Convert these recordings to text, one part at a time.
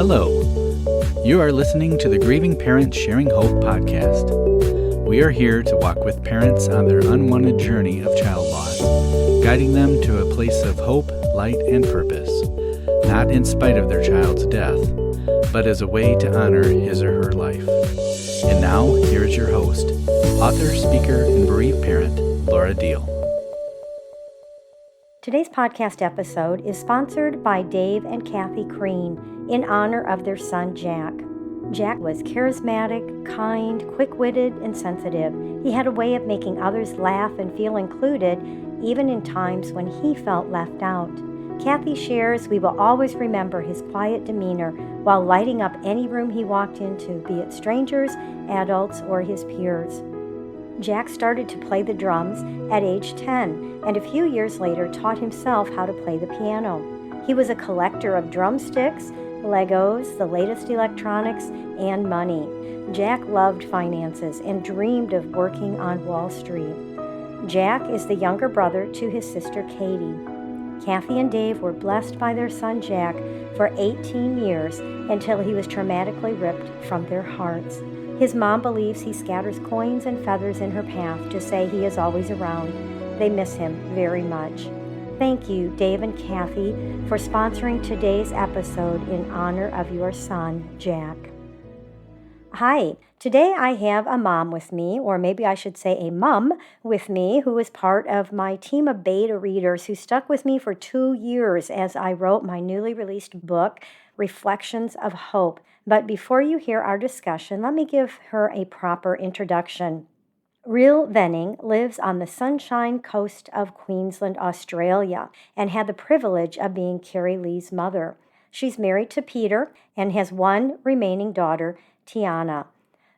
Hello. You are listening to the Grieving Parents Sharing Hope podcast. We are here to walk with parents on their unwanted journey of child loss, guiding them to a place of hope, light, and purpose, not in spite of their child's death, but as a way to honor his or her life. And now, here is your host, author, speaker, and bereaved parent, Diehl. Today's podcast episode is sponsored by Dave and Kathy Crean in honor of their son, Jack. Jack was charismatic, kind, quick-witted, and sensitive. He had a way of making others laugh and feel included, even in times when he felt left out. Kathy shares we will always remember his quiet demeanor while lighting up any room he walked into, be it strangers, adults, or his peers. Jack started to play the drums at age 10, and a few years later taught himself how to play the piano. He was a collector of drumsticks, Legos, the latest electronics, and money. Jack loved finances and dreamed of working on Wall Street. Jack is the younger brother to his sister Katie. Kathy and Dave were blessed by their son Jack for 18 years until he was traumatically ripped from their hearts. His mom believes he scatters coins and feathers in her path to say he is always around. They miss him very much. Thank you, Dave and Kathy, for sponsoring today's episode in honor of your son, Jack. Hi, today I have a mom with me, or maybe I should say a mum with me, who is part of my team of beta readers who stuck with me for 2 years as I wrote my newly released book, Reflections of Hope. But before you hear our discussion, let me give her a proper introduction. Rhyl Venning lives on the Sunshine Coast of Queensland, Australia, and had the privilege of being Kari-Lee's mother. She's married to Peter and has one remaining daughter, Tiana.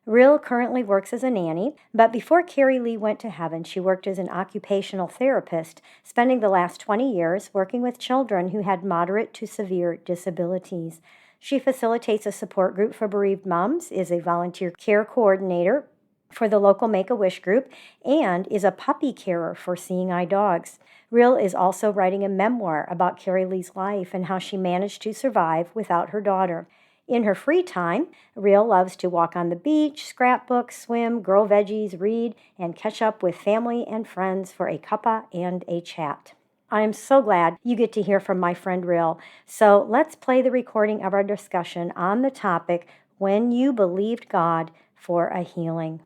Rhyl currently works as a nanny, but before Kari-Lee went to heaven, she worked as an occupational therapist, spending the last 20 years working with children who had moderate to severe disabilities. She facilitates a support group for bereaved moms, is a volunteer care coordinator for the local Make-A-Wish group, and is a puppy carer for Seeing Eye Dogs. Rhyl is also writing a memoir about Kari-Lee's life and how she managed to survive without her daughter. In her free time, Rhyl loves to walk on the beach, scrapbook, swim, grow veggies, read, and catch up with family and friends for a cuppa and a chat. I am so glad you get to hear from my friend Rhyl. So let's play the recording of our discussion on the topic, When You Believed God for a Healing.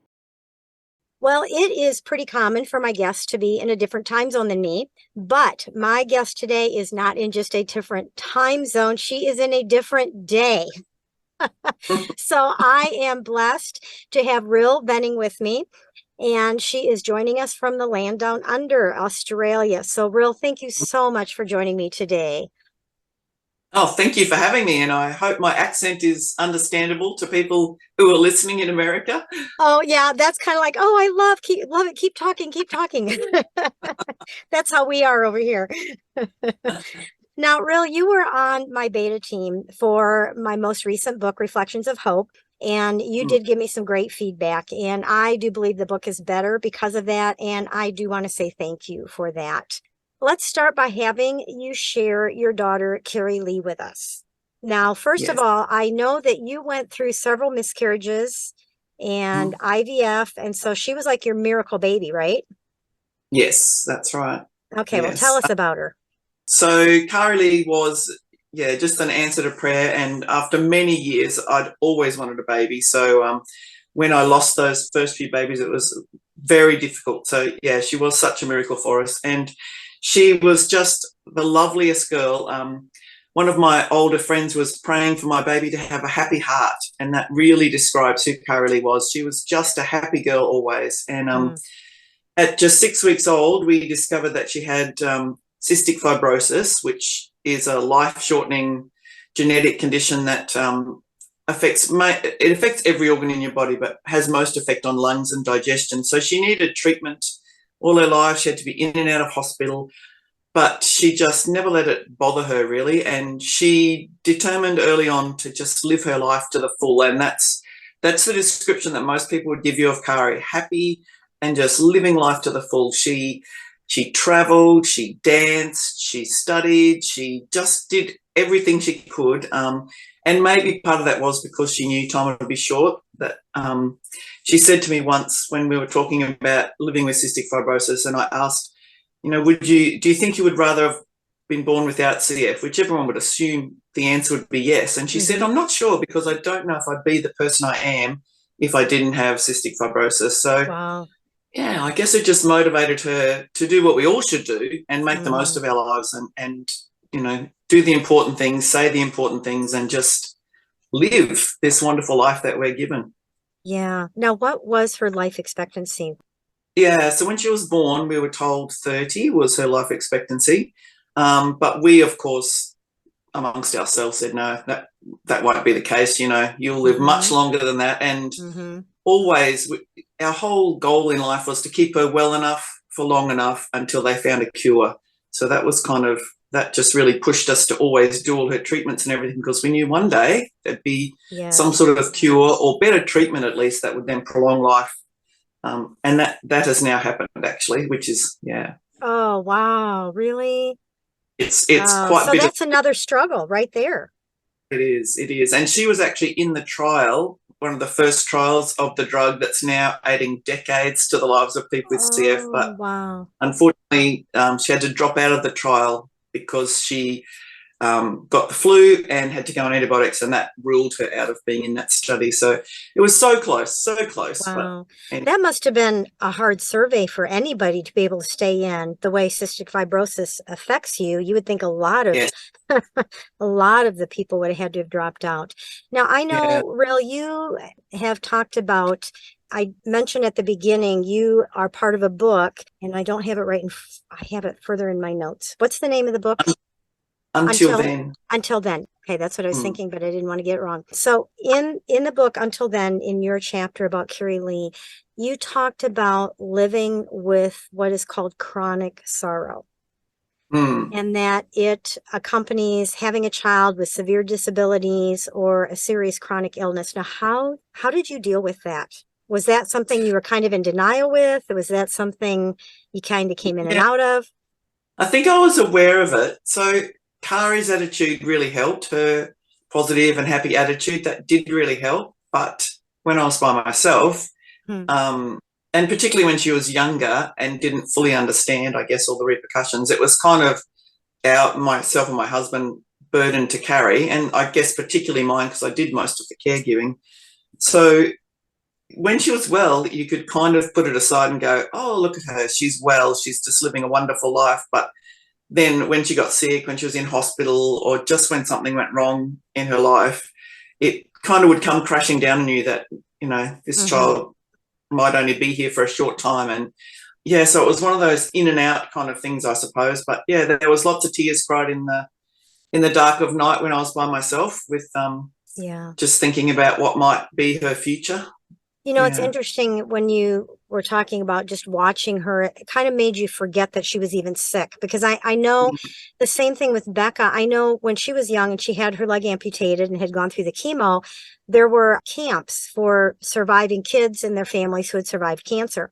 Well, it is pretty common for my guests to be in a different time zone than me, but my guest today is not in just a different time zone. She is in a different day. So I am blessed to have Rhyl Venning with me, and she is joining us from the land down under, Australia. So Rhyl, thank you so much for joining me today. Oh, thank you for having me, and I hope my accent is understandable to people who are listening in America. Oh, yeah, that's kind of like, oh, I love it. Keep talking. That's how we are over here. Now, Rhyl, you were on my beta team for my most recent book, Reflections of Hope, and you did give me some great feedback, and I do believe the book is better because of that, and I do want to say thank you for that. Let's start by having you share your daughter, Kari-Lee, with us. Now, first of all, I know that you went through several miscarriages and IVF, and so she was like your miracle baby, right? Yes, that's right. Okay, well, tell us about her. So Kari-Lee was, just an answer to prayer, and after many years, I'd always wanted a baby. So when I lost those first few babies, it was very difficult. So, she was such a miracle for us, and she was just the loveliest girl. One of my older friends was praying for my baby to have a happy heart, and that really describes who Kari-Lee was. She was just a happy girl always. And at just 6 weeks old, we discovered that she had cystic fibrosis, which is a life-shortening genetic condition that affects every organ in your body, but has most effect on lungs and digestion. So she needed treatment all her life. She had to be in and out of hospital, but she just never let it bother her, really. And she determined early on to just live her life to the full. And that's the description that most people would give you of Kari: happy and just living life to the full. She traveled, she danced, she studied, she just did everything she could. And maybe part of that was because she knew time would be short. That she said to me once when we were talking about living with cystic fibrosis, and I asked, do you think you would rather have been born without CF, which everyone would assume the answer would be yes. And she said, I'm not sure, because I don't know if I'd be the person I am if I didn't have cystic fibrosis. So, wow. yeah, I guess it just motivated her to do what we all should do and make the most of our lives and do the important things, say the important things, and just live this wonderful life that we're given. Yeah. Now, what was her life expectancy? Yeah, so when she was born, we were told 30 was her life expectancy. But we, of course, amongst ourselves said, no, that won't be the case. You'll live much longer than that. And always, our whole goal in life was to keep her well enough for long enough until they found a cure. So that was that just really pushed us to always do all her treatments and everything, because we knew one day there'd be some sort of cure or better treatment, at least, that would then prolong life. And that has now happened, actually, which is, Oh, wow. Really? It's quite so that's another struggle right there. It is. And she was actually in the trial, one of the first trials of the drug that's now adding decades to the lives of people with CF. But wow. Unfortunately, she had to drop out of the trial because she got the flu and had to go on antibiotics, and that ruled her out of being in that study. So it was so close, so close. Wow. That must have been a hard survey for anybody to be able to stay in. The way cystic fibrosis affects you, you would think a lot of a lot of the people would have had to have dropped out. Now, I know, Rhyl, you have talked about, I mentioned at the beginning, you are part of a book, and I don't have it right, I have it further in my notes. What's the name of the book? Until Then. Until Then. Okay, that's what I was thinking, but I didn't want to get it wrong. So in the book, Until Then, in your chapter about Kari-Lee, you talked about living with what is called chronic sorrow. And that it accompanies having a child with severe disabilities or a serious chronic illness. Now, how did you deal with that? Was that something you were kind of in denial with? Or was that something you kind of came in and out of? I think I was aware of it. So Kari's attitude really helped, her positive and happy attitude. That did really help. But when I was by myself, and particularly when she was younger and didn't fully understand, I guess, all the repercussions, it was kind of myself and my husband burden to carry, and I guess particularly mine because I did most of the caregiving. So when she was well, you could kind of put it aside and go, oh, look at her, she's well, she's just living a wonderful life. But then when she got sick, when she was in hospital, or just when something went wrong in her life, it kind of would come crashing down on you that, this child might only be here for a short time. And so it was one of those in and out kind of things, I suppose. But there was lots of tears cried in the dark of night when I was by myself with just thinking about what might be her future. It's interesting when you were talking about just watching her, it kind of made you forget that she was even sick, because I know the same thing with Becca. I know when she was young and she had her leg amputated and had gone through the chemo, there were camps for surviving kids and their families who had survived cancer.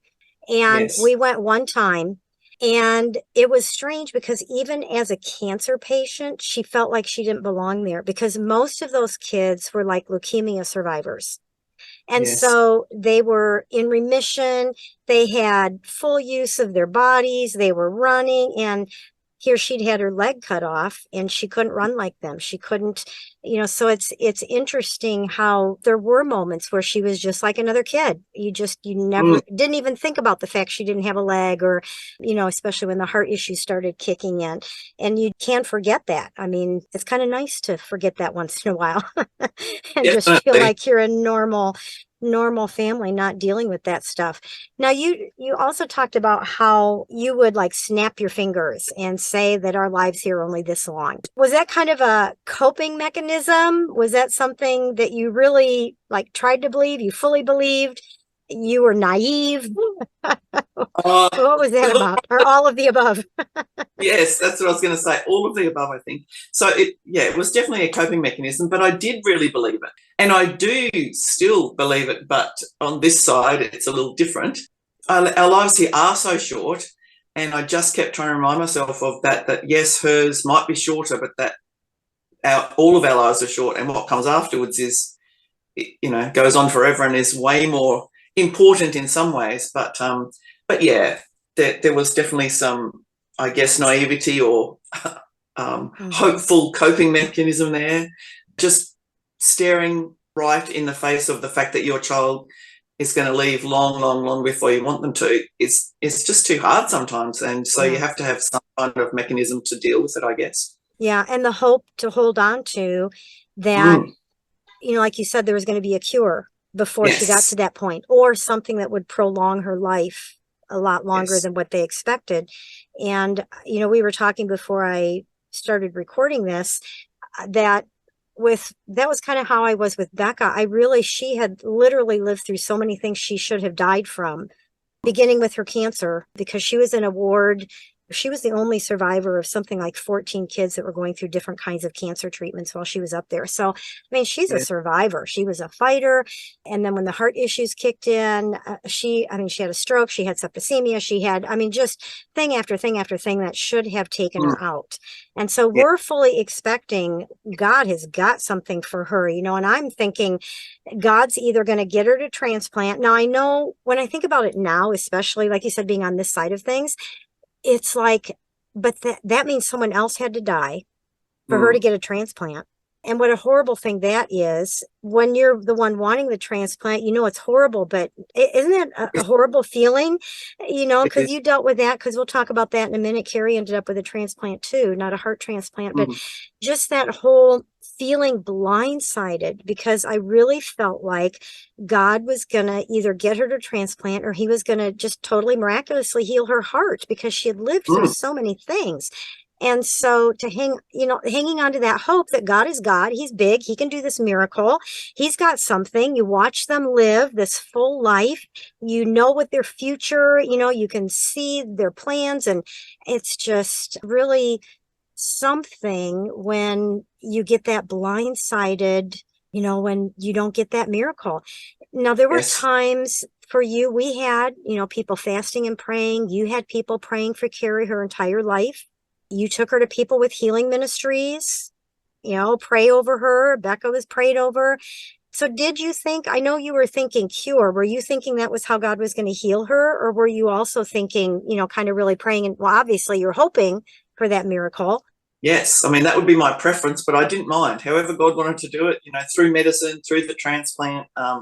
And we went one time, and it was strange because even as a cancer patient, she felt like she didn't belong there, because most of those kids were like leukemia survivors. And so they were in remission. They had full use of their bodies. They were running, and here she'd had her leg cut off and she couldn't run like them. She couldn't, so it's interesting how there were moments where she was just like another kid. You never didn't even think about the fact she didn't have a leg, or, especially when the heart issues started kicking in, and you can't forget that. I mean, it's kind of nice to forget that once in a while and just feel like you're a normal family, not dealing with that stuff. Now, you also talked about how you would like snap your fingers and say that our lives here are only this long. Was that kind of a coping mechanism? Was that something that you really like tried to believe? You fully believed? You were naive? What was that about? Or all of the above? Yes, that's what I was going to say. All of the above, I think. So it was definitely a coping mechanism, but I did really believe it. And I do still believe it, but on this side, it's a little different. Our lives here are so short, and I just kept trying to remind myself of that yes, hers might be shorter, but that all of our lives are short, and what comes afterwards is, goes on forever and is way more important in some ways. But yeah, there was definitely some, I guess, naivety or hopeful coping mechanism there. Just staring right in the face of the fact that your child is going to leave long, long, long before you want them to. It's just too hard sometimes, and so you have to have some kind of mechanism to deal with it, I guess. Yeah, and the hope to hold on to that, like you said, there was going to be a cure before she got to that point, or something that would prolong her life a lot longer than what they expected. And, we were talking before I started recording this, that was kind of how I was with Becca. She had literally lived through so many things she should have died from, beginning with her cancer, because she was in a ward. She was the only survivor of something like 14 kids that were going through different kinds of cancer treatments while she was up there. So, she's a survivor. She was a fighter. And then when the heart issues kicked in, she had a stroke, she had septicemia, she had, just thing after thing after thing that should have taken her out. And so we're fully expecting God has got something for her, and I'm thinking God's either going to get her to transplant. Now, I know when I think about it now, especially like you said, being on this side of things, it's like, but that means someone else had to die for her to get a transplant. And what a horrible thing that is when you're the one wanting the transplant. It's horrible, but isn't that a horrible feeling? Because you dealt with that, because we'll talk about that in a minute. Kari ended up with a transplant too, not a heart transplant, but just that whole feeling blindsided, because I really felt like God was going to either get her to transplant, or he was going to just totally miraculously heal her heart, because she had lived through so many things. And so to hanging on to that hope that God is God, he's big, he can do this miracle. He's got something. You watch them live this full life, what their future, you can see their plans. And it's just really something when you get that blindsided, when you don't get that miracle. Now, there were times for you, we had, people fasting and praying. You had people praying for Kari her entire life. You took her to people with healing ministries, pray over her. Becca was prayed over. So did you think, I know you were thinking cure, were you thinking that was how God was going to heal her? Or were you also thinking, kind of really praying? And well, obviously you're hoping for that miracle. Yes. That would be my preference, but I didn't mind. However God wanted to do it, through medicine, through the transplant, I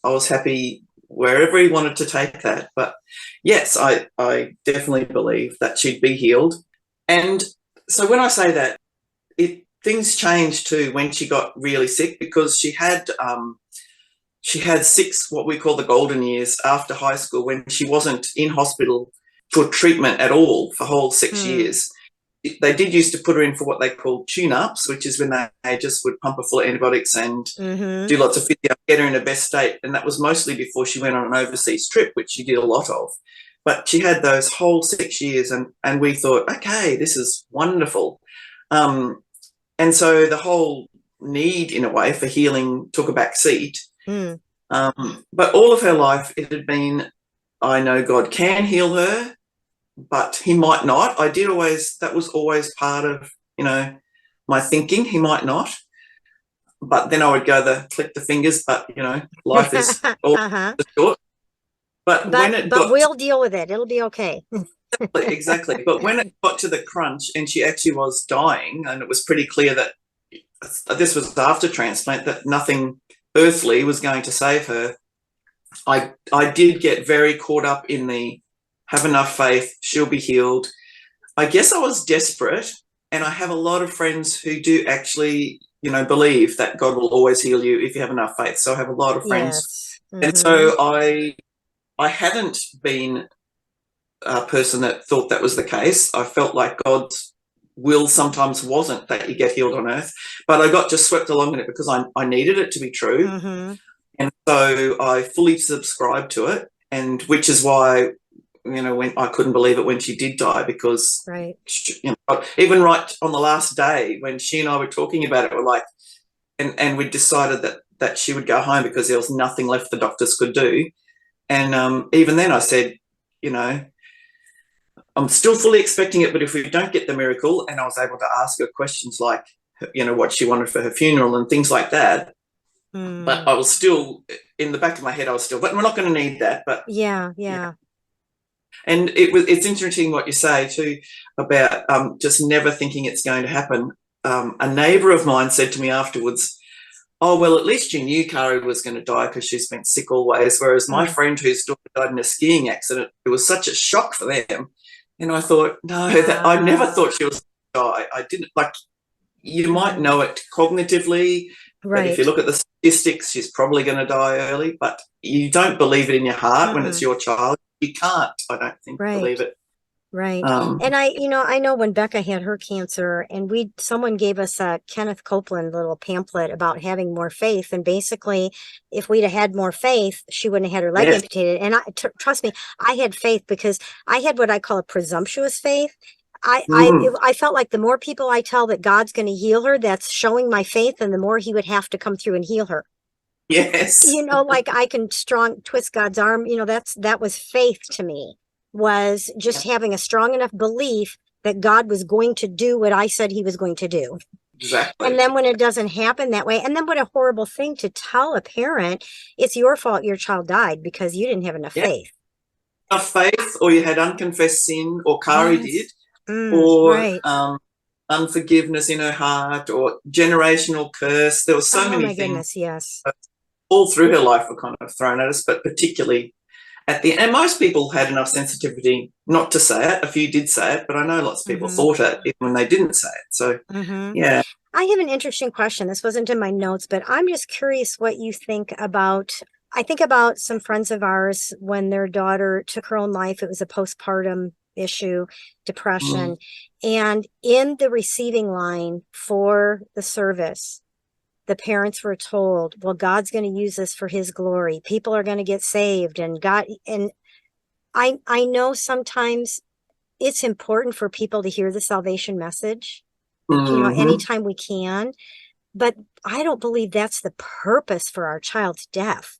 was happy wherever he wanted to take that. But yes, I definitely believe that she'd be healed. And so when I say that, things changed too when she got really sick, because she had 6, what we call the golden years after high school, when she wasn't in hospital for treatment at all for whole 6 years. They did used to put her in for what they call tune-ups, which is when they just would pump her full of antibiotics and do lots of physio, get her in her best state. And that was mostly before she went on an overseas trip, which she did a lot of. But she had those whole 6 years, and we thought, okay, this is wonderful. And so the whole need, in a way, for healing took a back seat. But all of her life, it had been, I know God can heal her, but he might not. That was always part of, my thinking. He might not. But then I would go click the fingers, but, life is all short. But we'll deal with it. It'll be okay. Exactly. But when it got to the crunch and she actually was dying, and it was pretty clear that this was after transplant, that nothing earthly was going to save her, I did get very caught up in the have enough faith, she'll be healed. I guess I was desperate, and I have a lot of friends who do actually, believe that God will always heal you if you have enough faith. So I have a lot of friends. And so I hadn't been a person that thought that was the case. I felt like God's will sometimes wasn't that you get healed on earth, but I got just swept along in it because I needed it to be true. And so I fully subscribed to it, and which is why, when I couldn't believe it when she did die, because even right on the last day when she and I were talking about it, we're like, and we decided that she would go home because there was nothing left the doctors could do. And even then I said, I'm still fully expecting it, but if we don't get the miracle, and I was able to ask her questions like, what she wanted for her funeral and things like that. But I was still, in the back of my head, but we're not going to need that. But yeah. And it's interesting what you say too about just never thinking it's going to happen. A neighbour of mine said to me afterwards, "Oh, well, at least you knew Kari was going to die because she's been sick always." Whereas my friend whose daughter died in a skiing accident, it was such a shock for them. And I thought, no, I never thought she was going to die. I didn't, like, you might know it cognitively, but if you look at the statistics, she's probably going to die early, but you don't believe it in your heart when it's your child. You can't, I don't think, believe it. Right. And I know when Becca had her cancer, and someone gave us a Kenneth Copeland little pamphlet about having more faith. And basically, if we'd have had more faith, she wouldn't have had her leg amputated. And trust me, I had faith because I had what I call a presumptuous faith. I felt like the more people I tell that God's going to heal her, that's showing my faith, and the more he would have to come through and heal her. Yes. Like I can twist God's arm. That was faith to me. Was just having a strong enough belief that God was going to do what I said he was going to do. Exactly. And then when it doesn't happen that way, and then what a horrible thing to tell a parent, it's your fault your child died because you didn't have enough faith. Enough faith, or you had unconfessed sin, or Kari did, or unforgiveness in her heart, or generational curse. There were so many things. Goodness, yes. All through her life were kind of thrown at us, but particularly at the end. And most people had enough sensitivity not to say it. A few did say it, but I know lots of people thought it even when they didn't say it. So, yeah. I have an interesting question. This wasn't in my notes, but I'm just curious what you think about. I think about some friends of ours when their daughter took her own life. It was a postpartum issue, depression. And in the receiving line for the service, the parents were told, well, God's going to use this for his glory. People are going to get saved. And I know sometimes it's important for people to hear the salvation message, anytime we can. But I don't believe that's the purpose for our child's death.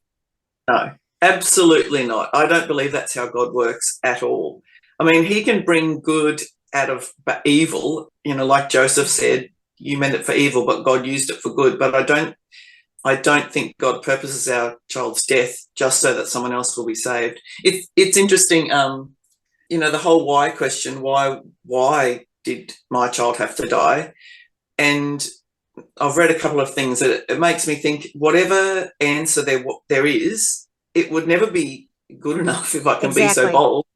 No, absolutely not. I don't believe that's how God works at all. I mean, he can bring good out of evil, like Joseph said, you meant it for evil, but God used it for good. But I don't think God purposes our child's death just so that someone else will be saved. It's interesting, the whole why question, why did my child have to die? And I've read a couple of things that it makes me think whatever answer there is, it would never be good enough, if I can be so bold.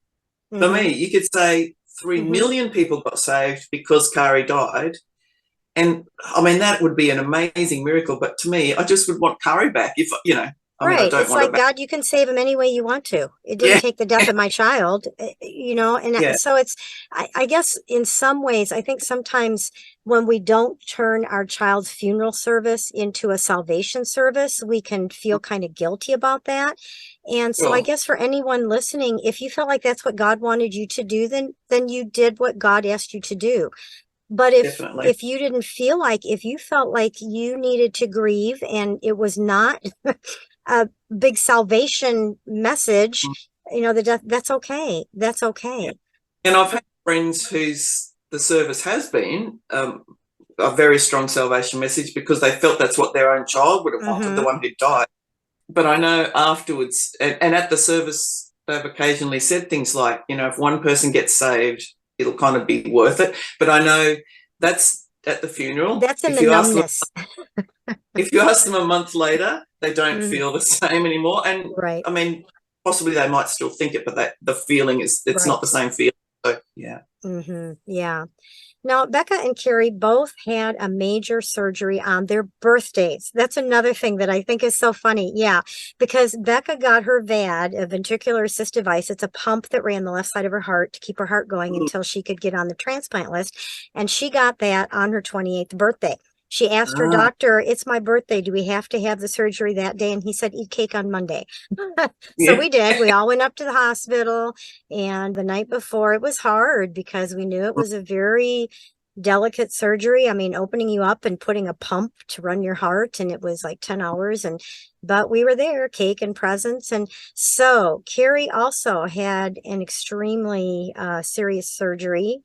For me, you could say 3 million people got saved because Kari died. And I mean, that would be an amazing miracle. But to me, I just would want Kari back. If I don't it's want like, God, you can save him any way you want to. It didn't take the death of my child, and so it's, I guess in some ways, I think sometimes when we don't turn our child's funeral service into a salvation service, we can feel kind of guilty about that. And so I guess for anyone listening, if you felt like that's what God wanted you to do, then you did what God asked you to do. But if you didn't feel like, if you felt like you needed to grieve and it was not a big salvation message, the death, that's okay. That's okay. And I've had friends whose the service has been a very strong salvation message because they felt that's what their own child would have wanted, the one who died. But I know afterwards, and at the service, they've occasionally said things like, if one person gets saved, it'll kind of be worth it. But I know that's at the funeral. That's in the numbness. If you ask them a month later, they don't feel the same anymore. And I mean, possibly they might still think it, but the feeling it's not the same feeling. So, yeah. Yeah. Now, Becca and Kari both had a major surgery on their birthdays. That's another thing that I think is so funny. Yeah, because Becca got her VAD, a ventricular assist device. It's a pump that ran the left side of her heart to keep her heart going until she could get on the transplant list. And she got that on her 28th birthday. She asked her doctor, it's my birthday. Do we have to have the surgery that day? And he said, eat cake on Monday. So we did. We all went up to the hospital. And the night before, it was hard because we knew it was a very delicate surgery. I mean, opening you up and putting a pump to run your heart. And it was like 10 hours. But we were there, cake and presents. And so Kari also had an extremely serious surgery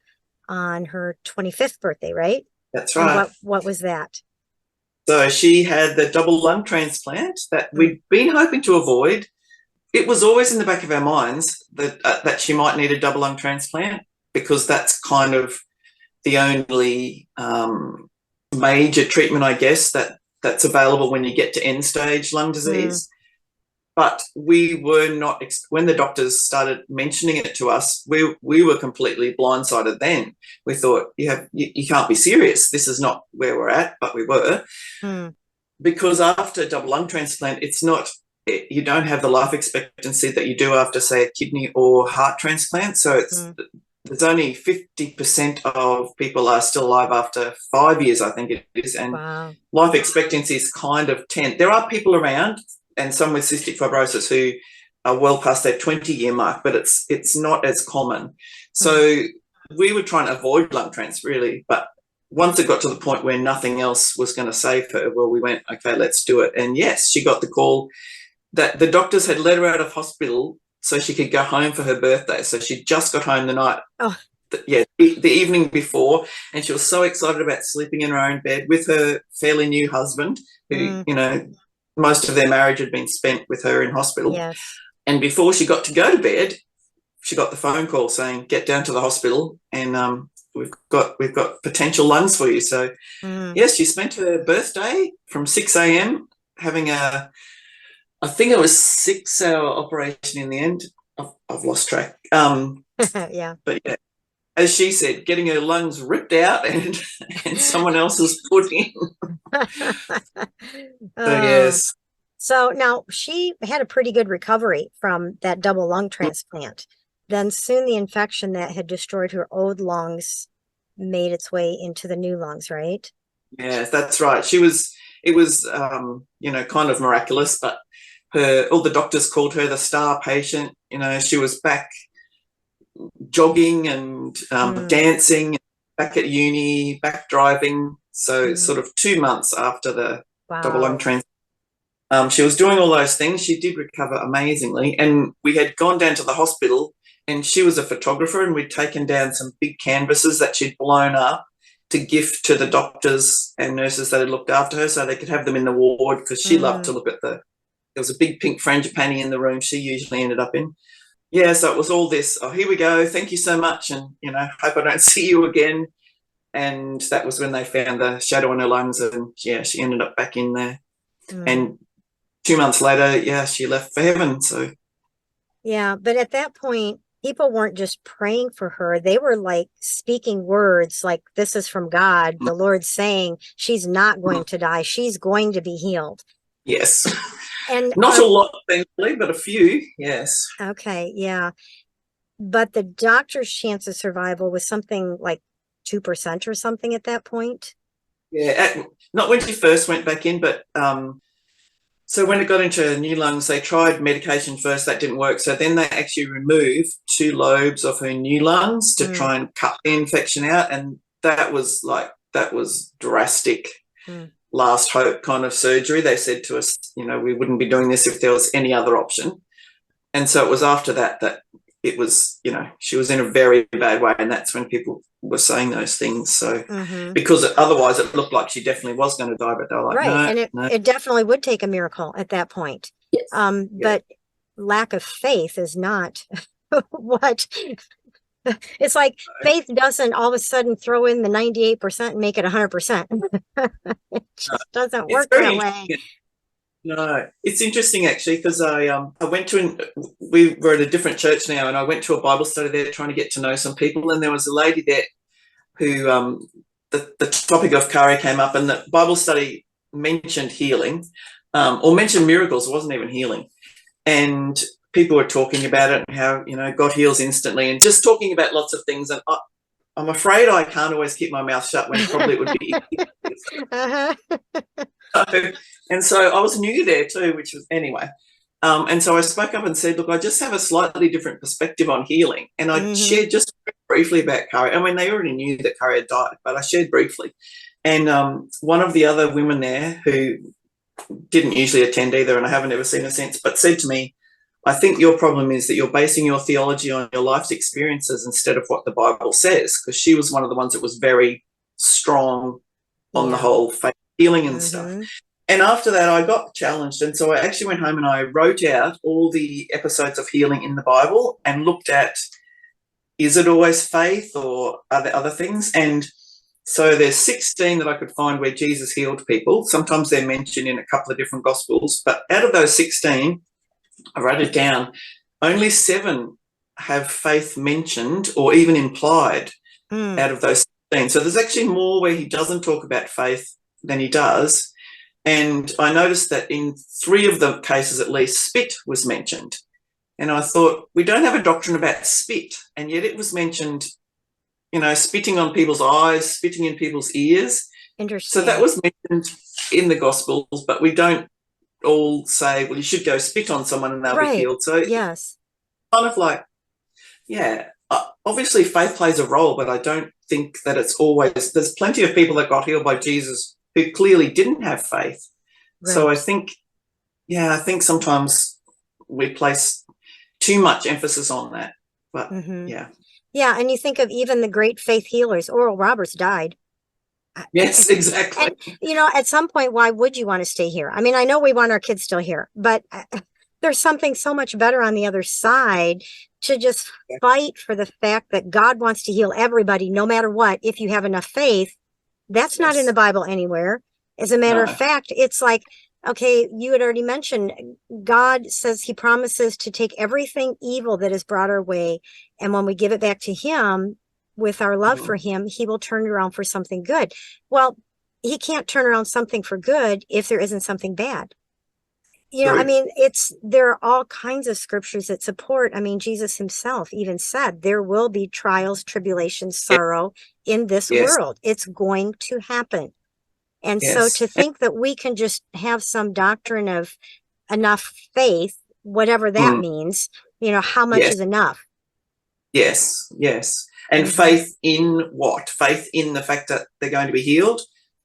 on her 25th birthday, right? That's And right. what was that? So she had the double lung transplant that we'd been hoping to avoid. It was always in the back of our minds that she might need a double lung transplant, because that's kind of the only major treatment, I guess, that's available when you get to end stage lung disease. But we were not, when the doctors started mentioning it to us, we were completely blindsided then. We thought, you can't be serious. This is not where we're at, but we were. Because after double lung transplant, you don't have the life expectancy that you do after, say, a kidney or heart transplant. So there's only 50% of people are still alive after 5 years, I think it is. And life expectancy is kind of 10. There are people around, and some with cystic fibrosis, who are well past their 20-year mark, but it's not as common. So we were trying to avoid lung trans, really. But once it got to the point where nothing else was going to save her, well, we went, okay, let's do it. And yes, she got the call that the doctors had let her out of hospital so she could go home for her birthday. So she just got home the night, the evening before, and she was so excited about sleeping in her own bed with her fairly new husband, who, most of their marriage had been spent with her in hospital. Yes. And before she got to go to bed, she got the phone call saying, get down to the hospital, and we've got potential lungs for you. So, yes, she spent her birthday from 6 a.m. having I think it was 6-hour operation in the end. I've lost track. But yeah, as she said, getting her lungs ripped out and someone else's put in. So yes. So now she had a pretty good recovery from that double lung transplant. Then soon the infection that had destroyed her old lungs made its way into the new lungs, right? Yeah, that's right. It was kind of miraculous, but all the doctors called her the star patient. She was back jogging and dancing, back at uni, back driving. So sort of 2 months after the double lung transplant, she was doing all those things. She did recover amazingly, and we had gone down to the hospital, and she was a photographer, and we'd taken down some big canvases that she'd blown up to gift to the doctors and nurses that had looked after her, so they could have them in the ward, because she loved to look at there was a big pink frangipani in the room she usually ended up in. Yeah, so it was all this, here we go, thank you so much, and, hope I don't see you again. And that was when they found the shadow in her lungs, and, yeah, she ended up back in there. And 2 months later, she left for heaven. So. Yeah, but at that point, people weren't just praying for her. They were like speaking words like, this is from God. The Lord saying she's not going to die. She's going to be healed. Yes. And not a lot, thankfully, but a few. Yes. Okay. Yeah. But the doctor's chance of survival was something like 2% or something at that point. Yeah. Not when she first went back in, but so when it got into new lungs, they tried medication first. That didn't work. So then they actually removed 2 lobes of her new lungs to try and cut the infection out. And that was drastic. Last hope kind of surgery. They said to us, we wouldn't be doing this if there was any other option. And so it was after that it was, she was in a very bad way, and that's when people were saying those things. So because otherwise it looked like she definitely was going to die, but they were like, right. No, it definitely would take a miracle at that point. Yes. But lack of faith is not what. It's like faith doesn't all of a sudden throw in the 98% and make it 100%. It just doesn't work that way. No, it's interesting actually, because I went we were at a different church now, and I went to a Bible study there trying to get to know some people, and there was a lady there who the topic of Kari came up, and the Bible study mentioned healing, or mentioned miracles. It wasn't even healing, and people were talking about it and how, God heals instantly, and just talking about lots of things. And I'm afraid I can't always keep my mouth shut when probably it would be easy. And so I was new there too, which was anyway. And so I spoke up and said, look, I just have a slightly different perspective on healing. And I shared just briefly about Kari. I mean, they already knew that Kari had died, but I shared briefly. And one of the other women there, who didn't usually attend either, and I haven't ever seen her since, but said to me, I think your problem is that you're basing your theology on your life's experiences instead of what the Bible says, because she was one of the ones that was very strong on the whole faith healing and stuff. And after that, I got challenged. And so I actually went home and I wrote out all the episodes of healing in the Bible and looked at, is it always faith or are there other things? And so there's 16 that I could find where Jesus healed people. Sometimes they're mentioned in a couple of different gospels. But out of those 16, I wrote it down, only 7 have faith mentioned or even implied out of those 16. So there's actually more where he doesn't talk about faith than he does. And I noticed that in 3 of the cases at least, spit was mentioned. And I thought, we don't have a doctrine about spit, and yet it was mentioned, spitting on people's eyes, spitting in people's ears. Interesting. So that was mentioned in the Gospels, but we don't all say, well, you should go spit on someone and they'll be healed. So yes, kind of like, obviously faith plays a role, but I don't think that it's always, there's plenty of people that got healed by Jesus who clearly didn't have faith. Right. So I think sometimes we place too much emphasis on that. But yeah, and you think of even the great faith healers. Oral Roberts died. Yes, exactly. And, at some point, why would you want to stay here? I mean, I know we want our kids still here, but there's something so much better on the other side to just fight for the fact that God wants to heal everybody, no matter what, if you have enough faith. That's not in the Bible anywhere. As a matter of fact, it's like, okay, you had already mentioned, God says he promises to take everything evil that is brought our way, and when we give it back to him with our love for him, he will turn it around for something good. Well, he can't turn around something for good if there isn't something bad. I mean, there are all kinds of scriptures that support. I mean, Jesus himself even said there will be trials, tribulations, sorrow in this world. It's going to happen. And so to think that we can just have some doctrine of enough faith, whatever that means, how much is enough? Yes. And faith in what? Faith in the fact that they're going to be healed,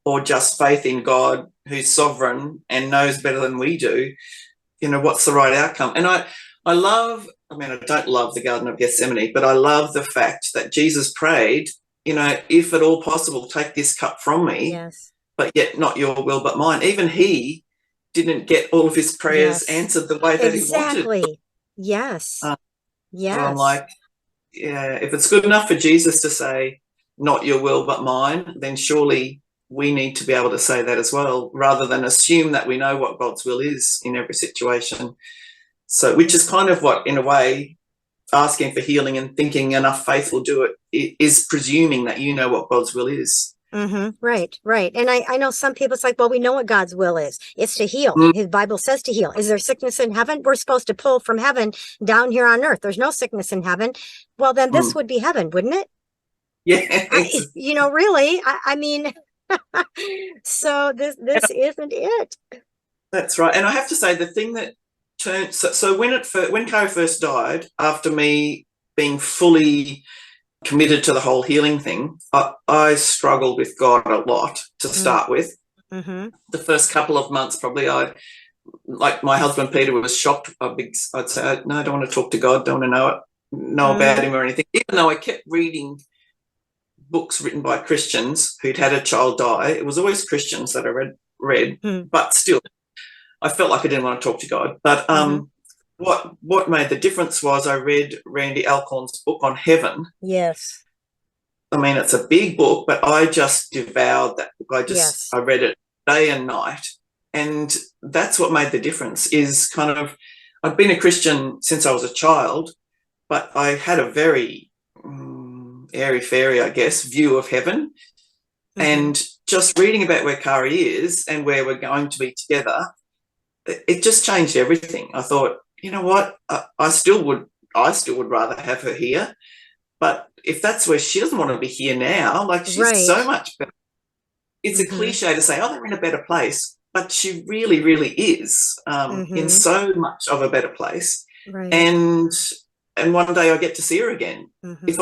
or just faith in God who's sovereign and knows better than we do, what's the right outcome? And I don't love the Garden of Gethsemane, but I love the fact that Jesus prayed, if at all possible, take this cup from me, but yet not your will but mine. Even he didn't get all of his prayers answered the way that he wanted. Exactly. Yes. So I'm like, if it's good enough for Jesus to say, not your will but mine, then surely we need to be able to say that as well, rather than assume that we know what God's will is in every situation. So, which is kind of what, in a way, asking for healing and thinking enough faith will do it is presuming that you know what God's will is. Right. And I know some people, it's like, well, we know what God's will is. It's to heal. His Bible says to heal. Is there sickness in heaven? We're supposed to pull from heaven down here on earth. There's no sickness in heaven. Well, then this would be heaven, wouldn't it? Yes. Really, I mean, so this isn't it. That's right. And I have to say, the thing that turned, so when Kari first died, after me being fully committed to the whole healing thing, I struggled with God a lot to start with. The first couple of months, probably, like my husband Peter was shocked. I'd say, no, I don't want to talk to God, don't want to know about him or anything, even though I kept reading books written by Christians who'd had a child die. It was always Christians that I read, but still, I felt like I didn't want to talk to God. But what made the difference was I read Randy Alcorn's book on heaven. Yes. I mean, it's a big book, but I just devoured that book. I read it day and night. And that's what made the difference, is kind of, I'd been a Christian since I was a child, but I had a very airy-fairy, I guess, view of heaven. And just reading about where Kari is and where we're going to be together, it just changed everything. I thought, you know what, I still would rather have her here, but if that's where she doesn't want to be here now, like, she's so much better. It's a cliche to say, oh, they're in a better place, but she really, really is in so much of a better place. And one day I get to see her again. If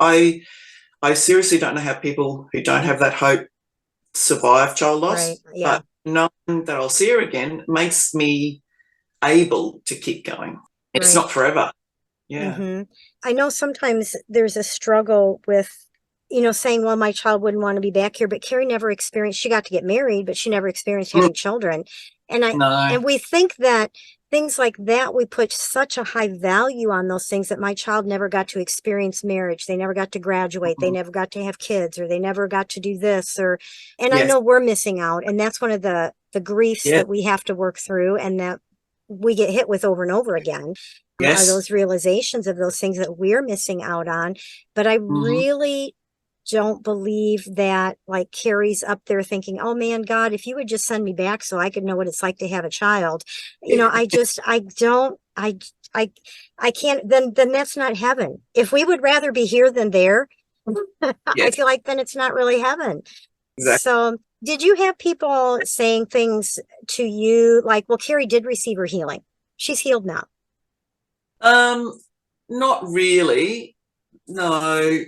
I seriously don't know how people who don't have that hope survive child loss, but knowing that I'll see her again makes me able to keep going. It's not forever. I know sometimes there's a struggle with saying, well, my child wouldn't want to be back here, but Kari never experienced, she got to get married, but she never experienced having children. And we think that things like that, we put such a high value on those things, that my child never got to experience marriage. They never got to graduate. They never got to have kids, or they never got to do this, and I know we're missing out. And that's one of the griefs that we have to work through, and that we get hit with over and over again. Are those realizations of those things that we're missing out on. But I really don't believe that, like, Kari's up there thinking, oh man, God, if you would just send me back so I could know what it's like to have a child. I can't, then that's not heaven. If we would rather be here than there, I feel like then it's not really heaven. Exactly. So did you have people saying things to you like, well, Kari did receive her healing, she's healed now? Not really. No,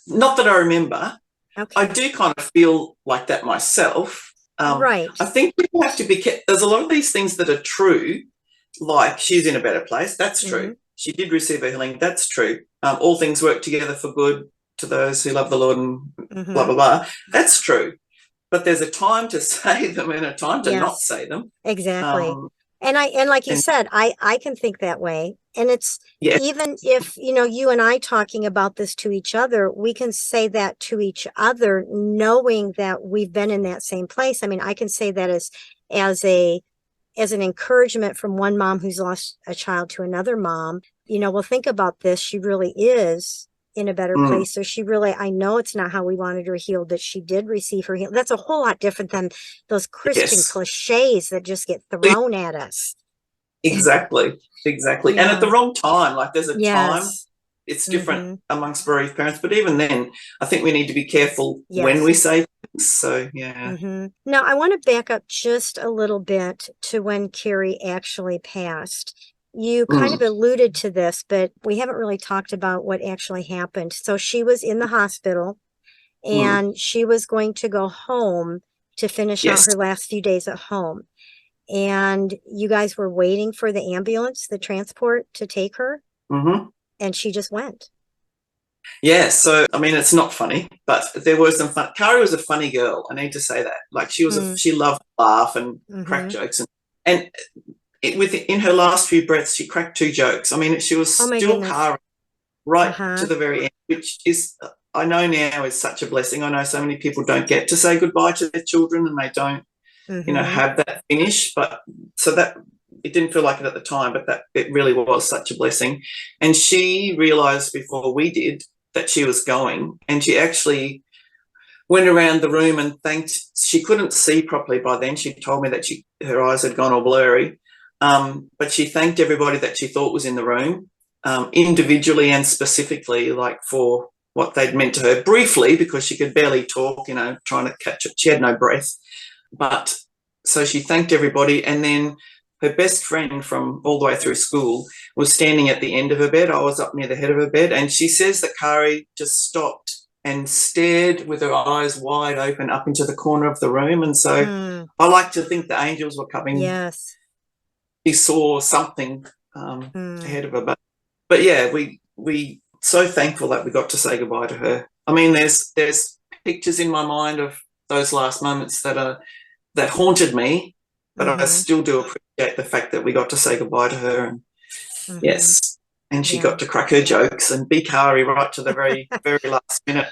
not that I remember. Okay. I do kind of feel like that myself. Right. I think people have to be careful. There's a lot of these things that are true, like she's in a better place. That's true. She did receive her healing. That's true. All things work together for good to those who love the Lord and blah, blah, blah. That's true. But there's a time to say them and a time to not say them. Exactly. And like you said, I can think that way. And it's even if, you and I talking about this to each other, we can say that to each other, knowing that we've been in that same place. I mean, I can say that as an encouragement from one mom who's lost a child to another mom, well, think about this. She really is in a better place. So she really, I know it's not how we wanted her healed, but she did receive her healing. That's a whole lot different than those Christian cliches that just get thrown at us. Exactly. And at the wrong time, like there's a time, it's different amongst bereaved parents, but even then, I think we need to be careful when we say things. So, Now, I want to back up just a little bit to when Kari actually passed. You kind of alluded to this, but we haven't really talked about what actually happened. So she was in the hospital, and she was going to go home to finish out her last few days at home. And you guys were waiting for the ambulance, the transport, to take her. And she just went. Yeah. So, I mean, it's not funny, but there was some fun. Kari was a funny girl. I need to say that. Like she was, she loved to laugh and crack jokes. And in her last few breaths, she cracked 2 jokes. I mean, she was still Kari right to the very end, which is, I know now, is such a blessing. I know so many people don't get to say goodbye to their children, and they don't, have that finish. But so that it didn't feel like it at the time, but that it really was such a blessing. And she realized before we did that she was going, and she actually went around the room and thanked. She couldn't see properly by then. She told me that her eyes had gone all blurry. But she thanked everybody that she thought was in the room, individually and specifically, like for what they'd meant to her, briefly, because she could barely talk, trying to catch it. She had no breath. But so she thanked everybody. And then her best friend from all the way through school was standing at the end of her bed. I was up near the head of her bed. And she says that Kari just stopped and stared with her eyes wide open up into the corner of the room. And so I like to think the angels were coming. Yes. She saw something ahead of her. But yeah, we so thankful that we got to say goodbye to her. I mean, there's pictures in my mind of those last moments that haunted me, but I still do appreciate the fact that we got to say goodbye to her. And yes, and she got to crack her jokes and be Kari right to the very, very last minute.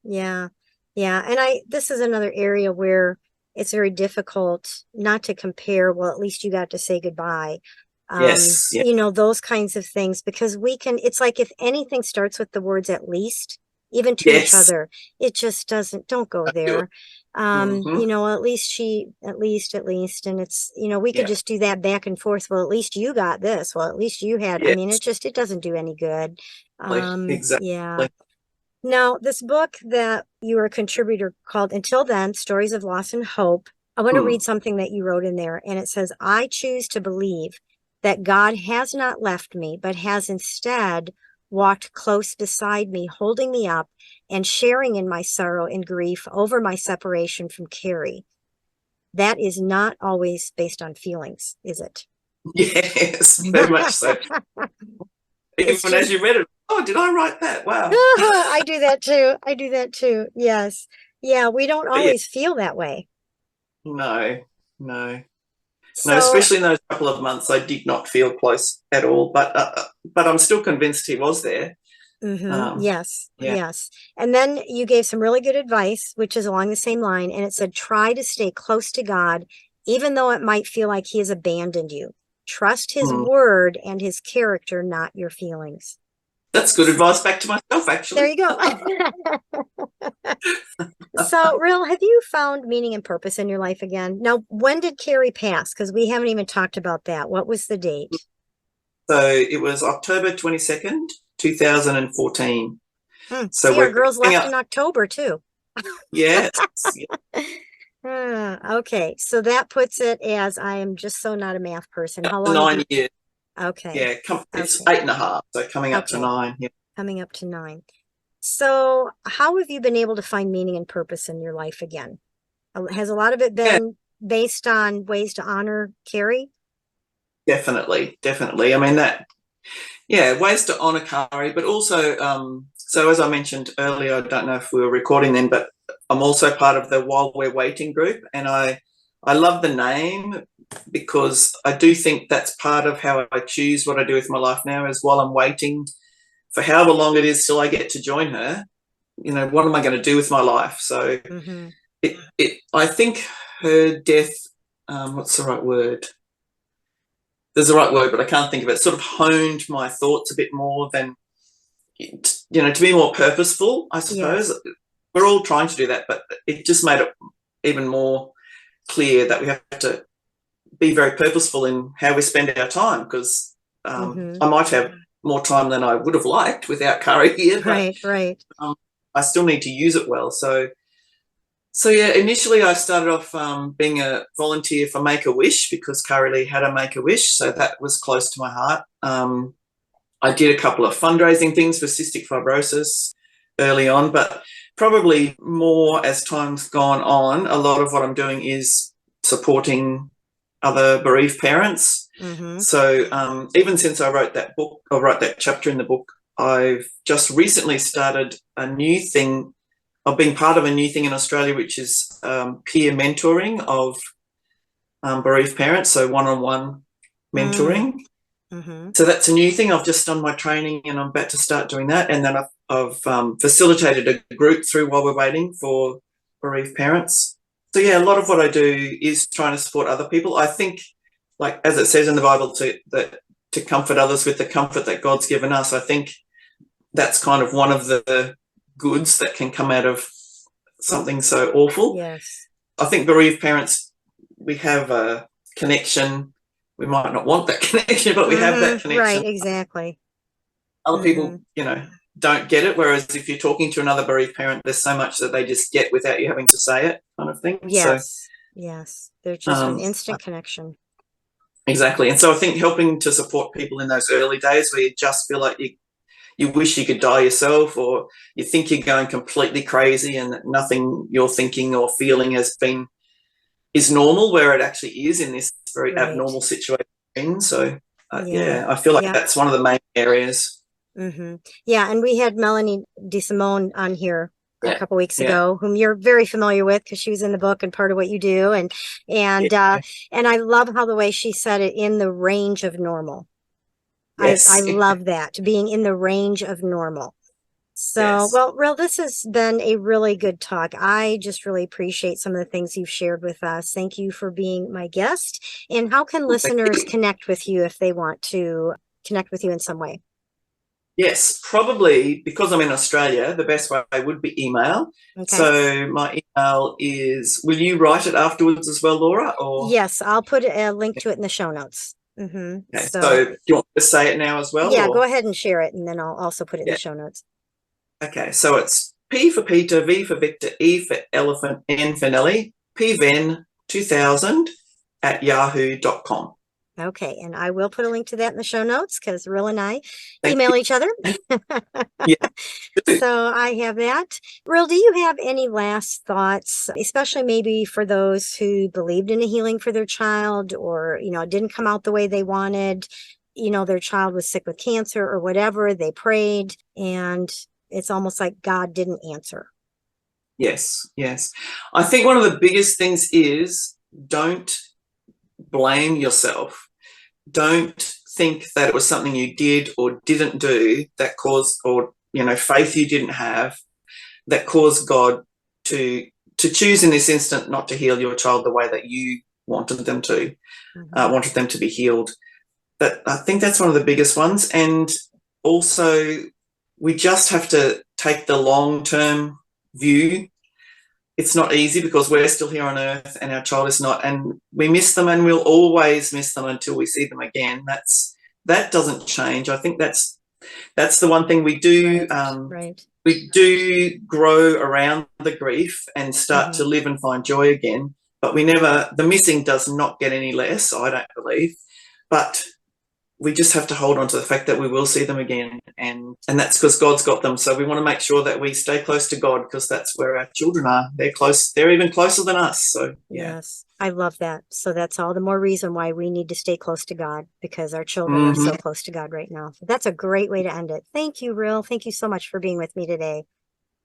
Yeah. And this is another area where it's very difficult not to compare. Well, at least you got to say goodbye. Those kinds of things, because it's like if anything starts with the words at least, even to each other, it just don't go there. At least and it's, we could just do that back and forth. Well, at least you got this. Well, at least you had, I mean, it doesn't do any good. Exactly. Yeah. Now, this book that you are a contributor called Until Then, Stories of Loss and Hope, I want to read something that you wrote in there. And it says, I choose to believe that God has not left me, but has instead walked close beside me, holding me up and sharing in my sorrow and grief over my separation from Kari. That is not always based on feelings, is it? Yes, very much so. Even as you read it, oh, did I write that? Wow. I do that too. I do that too. Yes. Yeah, we don't But yeah, always feel that way. no, no. No, So, especially in those couple of months, I did not feel close at all. But I'm still convinced he was there. yes, Yeah, yes. And then you gave some really good advice, which is along the same line. And it said, try to stay close to God, even though it might feel like he has abandoned you. Trust his mm. word and his character, not your feelings. That's good advice back to myself, There actually. you go. So, Rhyl, have you found meaning and purpose in your life again? Now, when did Kari pass? Because we haven't even talked about that. What was the date? So it was October 22nd, 2014. So See, our we're girls coming left up. in October too. Yes. Okay, so that puts it as I am just so not a math person. How long have 9 you? years. Okay, Yeah, it's okay, 8.5. So coming up to okay. 9. Yeah. Coming up to 9. So, how have you been able to find meaning and purpose in your life again? Has a lot of it Yeah, been based on ways to honor Kari? definitely. Definitely. I mean, ways to honor Kari, but also, so as I mentioned earlier, I don't know if we were recording then, but I'm also part of the While We're Waiting group. And I love the name because I do think that's part of how I choose what I do with my life now is while I'm waiting for however long it is till I get to join her, what am I going to do with my life? So Mm-hmm. I think her death, what's the right word? There's a right word, but I can't think of it. Sort of honed my thoughts a bit more than, to be more purposeful, I suppose. Yes. We're all trying to do that, but it just made it even more clear that we have to be very purposeful in how we spend our time because Mm-hmm. I might have more time than I would have liked without Kari here, but Right, right. I still need to use it well. So yeah, initially I started off being a volunteer for Make-A-Wish because Kari-Lee had a Make-A-Wish, so that was close to my heart. I did a couple of fundraising things for cystic fibrosis early on, but probably more as time's gone on, a lot of what I'm doing is supporting other bereaved parents. Mm-hmm. So even since I wrote that book, or wrote that chapter in the book, I've just recently started a new thing. I've been part of a new thing in Australia, which is peer mentoring of bereaved parents, so one-on-one mentoring. Mm-hmm. So that's a new thing. I've just done my training and I'm about to start doing that. And then I've facilitated a group through While We're Waiting for bereaved parents. So yeah, a lot of what I do is trying to support other people. I think, like as it says in the Bible, to comfort others with the comfort that God's given us. I think that's kind of one of the goods that can come out of something so awful. Yes. I think bereaved parents, we have a connection. We might not want that connection, but we have that connection. Right, exactly. Other people, don't get it. Whereas if you're talking to another bereaved parent, there's so much that they just get without you having to say it, kind of thing. Yes, yes. There's just an So, instant connection. exactly. And so I think helping to support people in those early days where you just feel like you wish you could die yourself, or you think you're going completely crazy and that nothing you're thinking or feeling is normal, where it actually is in this very abnormal situation. So I feel like that's one of the main areas. Mm-hmm. Yeah, and we had Melanie DeSimone on here a couple weeks Yeah. ago, whom you're very familiar with because she was in the book and part of what you do, and I love how the way she said it, in the range of normal. Yes. I love that, being in the range of normal. So, Yes. well, Rhyl, this has been a really good talk. I just really appreciate some of the things you've shared with us. Thank you for being my guest. And how can listeners connect with you if they want to connect with you in some way? Yes, probably because I'm in Australia, the best way would be email. Okay. So my email is, will you write it afterwards as well, Laura? Or yes, I'll put a link to it in the show notes. Mm-hmm. Okay. So do you want to say it now as well? Yeah, or? Go ahead and share it, and then I'll also put it in the show notes. Okay, so it's P for Peter, V for Victor, E for Elephant, N for Nelly, pven2000 at yahoo.com. Okay, and I will put a link to that in the show notes because Rhyl and I Thank email you. each other. Yeah. So I have that. Rhyl, do you have any last thoughts, especially maybe for those who believed in a healing for their child or, it didn't come out the way they wanted? their child was sick with cancer or whatever. They prayed, and it's almost like God didn't answer. Yes. I think one of the biggest things is don't blame yourself. Don't think that it was something you did or didn't do that caused, or, faith you didn't have that caused God to choose in this instant not to heal your child the way that you wanted them to, wanted them to be healed. But I think that's one of the biggest ones. And also, we just have to take the long-term view. It's not easy because we're still here on earth and our child is not, and we miss them, and we'll always miss them until we see them again. That doesn't change. I think that's the one thing we do. Right. We do grow around the grief and start to live and find joy again, but the missing does not get any less, I don't believe. But we just have to hold on to the fact that we will see them again, and that's because God's got them. So we want to make sure that we stay close to God, because that's where our children are. They're close. They're even closer than us. So yeah. Yes, I love that. So that's all the more reason why we need to stay close to God, because our children are so close to God right now. So that's a great way to end it. Thank you, Rhyl. Thank you so much for being with me today.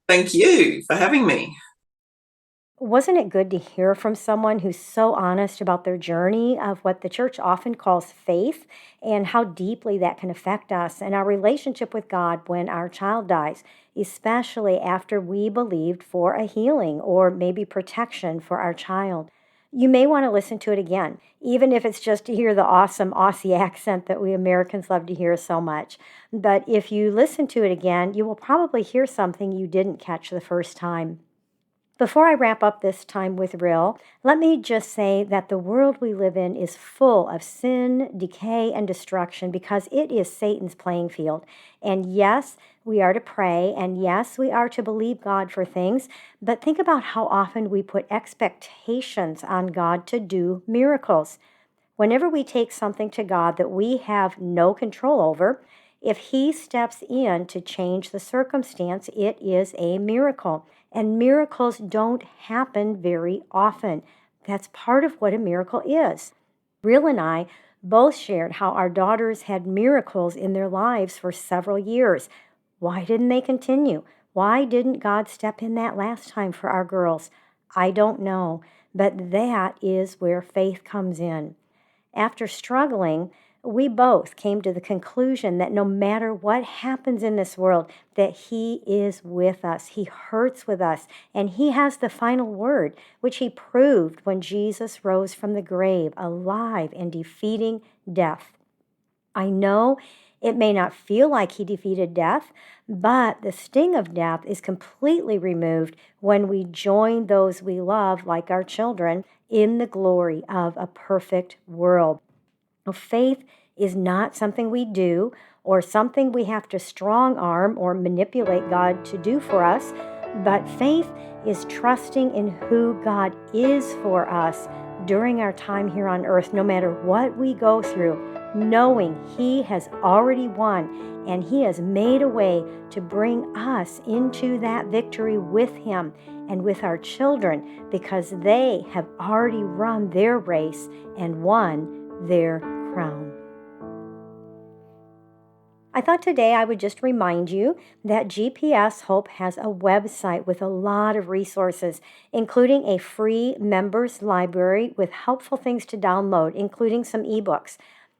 Thank you for having me. Wasn't it good to hear from someone who's so honest about their journey of what the church often calls faith, and how deeply that can affect us and our relationship with God when our child dies, especially after we believed for a healing or maybe protection for our child? You may want to listen to it again, even if it's just to hear the awesome Aussie accent that we Americans love to hear so much. But if you listen to it again, you will probably hear something you didn't catch the first time. Before I wrap up this time with Rhyl, let me just say that the world we live in is full of sin, decay, and destruction because it is Satan's playing field. And yes, we are to pray, and yes, we are to believe God for things, but think about how often we put expectations on God to do miracles. Whenever we take something to God that we have no control over, if He steps in to change the circumstance, it is a miracle. And miracles don't happen very often. That's part of what a miracle is. Rhyl and I both shared how our daughters had miracles in their lives for several years. Why didn't they continue? Why didn't God step in that last time for our girls? I don't know, but that is where faith comes in. After struggling, we both came to the conclusion that no matter what happens in this world, that He is with us. He hurts with us, and He has the final word, which He proved when Jesus rose from the grave, alive and defeating death. I know it may not feel like He defeated death, but the sting of death is completely removed when we join those we love, like our children, in the glory of a perfect world. Faith is not something we do or something we have to strong arm or manipulate God to do for us, but faith is trusting in who God is for us during our time here on earth, no matter what we go through, knowing He has already won and He has made a way to bring us into that victory with Him and with our children, because they have already run their race and won their crown. I thought today I would just remind you that GPS Hope has a website with a lot of resources, including a free members library with helpful things to download, including some ebooks.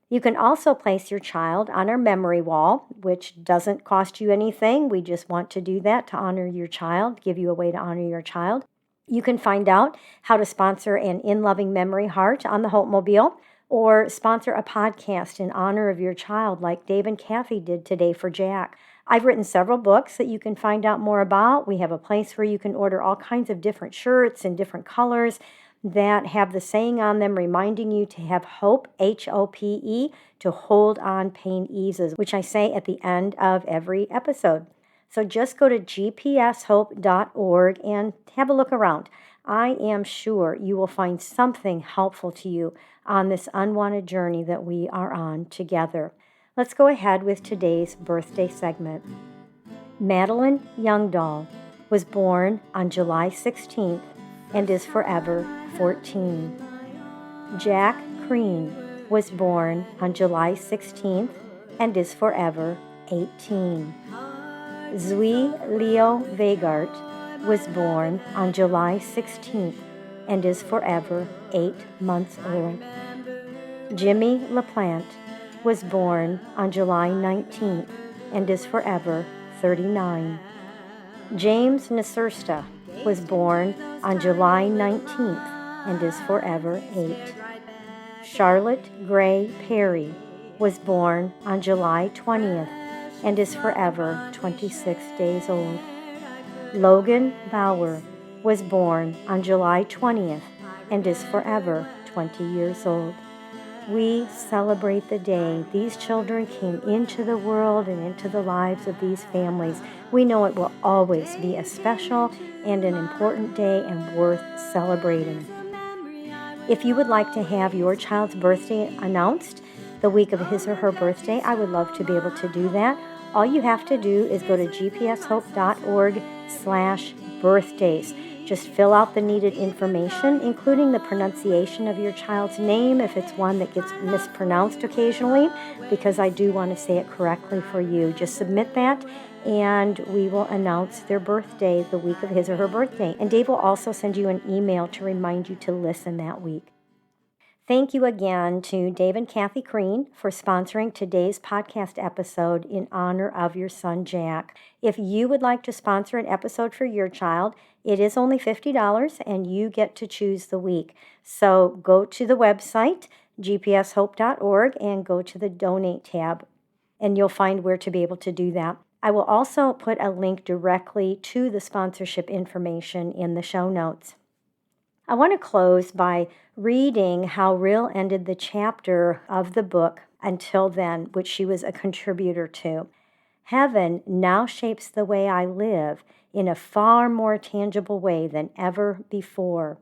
You can also place your child on our memory wall, which doesn't cost you anything. We just want to do that to honor your child, give you a way to honor your child. You can find out how to sponsor an In Loving Memory Heart on the Hope Mobile, or sponsor a podcast in honor of your child like Dave and Kathy did today for Jack. I've written several books that you can find out more about. We have a place where you can order all kinds of different shirts in different colors that have the saying on them reminding you to have hope, H-O-P-E, to hold on, pain eases, which I say at the end of every episode. So just go to gpshope.org and have a look around. I am sure you will find something helpful to you on this unwanted journey that we are on together. Let's go ahead with today's birthday segment. Madeline Youngdahl was born on July 16th and is forever 14. Jack Crean was born on July 16th and is forever 18. Zwi Leo Vegart was born on July 16th and is forever 8 months old. Jimmy LaPlante was born on July 19th and is forever 39. James Nasursta was born on July 19th and is forever 8. Charlotte Gray Perry was born on July 20th and is forever 26 days old. Logan Bauer was born on July 20th and is forever 20 years old. We celebrate the day these children came into the world and into the lives of these families. We know it will always be a special and an important day and worth celebrating. If you would like to have your child's birthday announced the week of his or her birthday, I would love to be able to do that. All you have to do is go to gpshope.org/birthdays. Just fill out the needed information, including the pronunciation of your child's name if it's one that gets mispronounced occasionally, because I do want to say it correctly for you. Just submit that, and we will announce their birthday the week of his or her birthday. And Dave will also send you an email to remind you to listen that week. Thank you again to Dave and Kathy Crean for sponsoring today's podcast episode in honor of your son, Jack. If you would like to sponsor an episode for your child, it is only $50 and you get to choose the week. So go to the website, gpshope.org, and go to the Donate tab, and you'll find where to be able to do that. I will also put a link directly to the sponsorship information in the show notes. I want to close by reading how Rhyl ended the chapter of the book Until Then, which she was a contributor to. Heaven now shapes the way I live in a far more tangible way than ever before.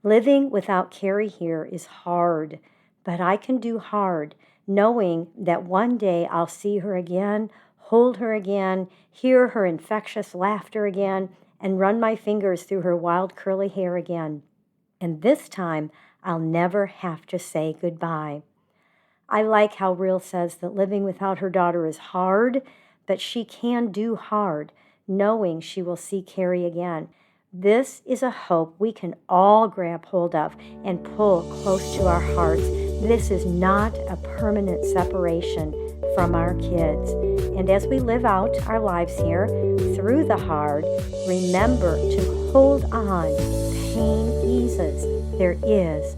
Living without Kari here is hard, but I can do hard, knowing that one day I'll see her again, hold her again, hear her infectious laughter again, and run my fingers through her wild curly hair again. And this time, I'll never have to say goodbye. I like how Rhyl says that living without her daughter is hard, but she can do hard, knowing she will see Kari again. This is a hope we can all grab hold of and pull close to our hearts. This is not a permanent separation from our kids. And as we live out our lives here, through the hard, remember to hold on. Pain eases. There is